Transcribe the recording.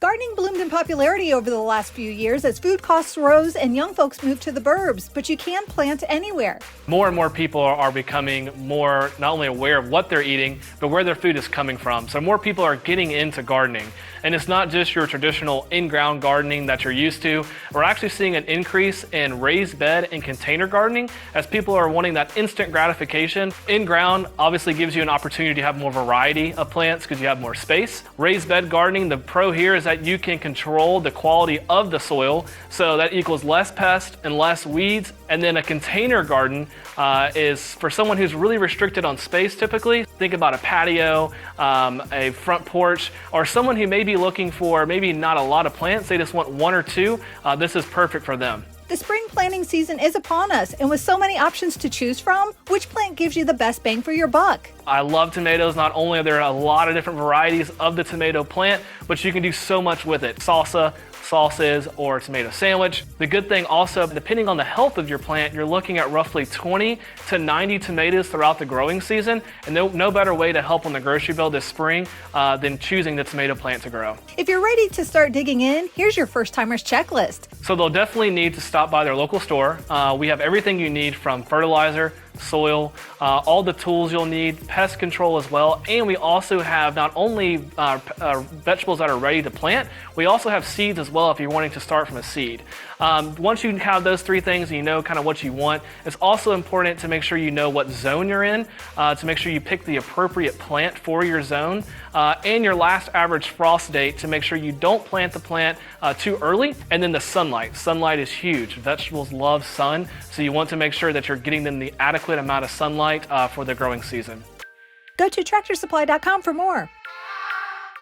Gardening bloomed in popularity over the last few years as food costs rose and young folks moved to the burbs, but you can plant anywhere. More and more people are becoming more not only aware of what they're eating, but where their food is coming from. So more people are getting into gardening. And it's not just your traditional in-ground gardening that you're used to. We're actually seeing an increase in raised bed and container gardening as people are wanting that instant gratification. In-ground obviously gives you an opportunity to have more variety of plants because you have more space. Raised bed gardening, the pro here is that you can control the quality of the soil, so that equals less pests and less weeds. And then a container garden is for someone who's really restricted on space typically. Think about a patio, a front porch, or someone who may be looking for maybe not a lot of plants, they just want one or two. This is perfect for them. The spring planting season is upon us, and with so many options to choose from, which plant gives you the best bang for your buck? I love tomatoes. Not only are there a lot of different varieties of the tomato plant, but you can do so much with it. Salsa, sauces, or tomato sandwich. The good thing also, depending on the health of your plant, you're looking at roughly 20 to 90 tomatoes throughout the growing season, and no better way to help on the grocery bill this spring than choosing the tomato plant to grow. If you're ready to start digging in, here's your first timer's checklist. So they'll definitely need to stop by their local store. We have everything you need from fertilizer, soil, all the tools you'll need, pest control as well, and we also have not only vegetables that are ready to plant, we also have seeds as well if you're wanting to start from a seed. Once you have those three things and you know kind of what you want, it's also important to make sure you know what zone you're in, to make sure you pick the appropriate plant for your zone, and your last average frost date to make sure you don't plant the plant too early, and then the sunlight. Sunlight is huge. Vegetables love sun, so you want to make sure that you're getting them the adequate amount of sunlight for the growing season. Go to tractorsupply.com for more.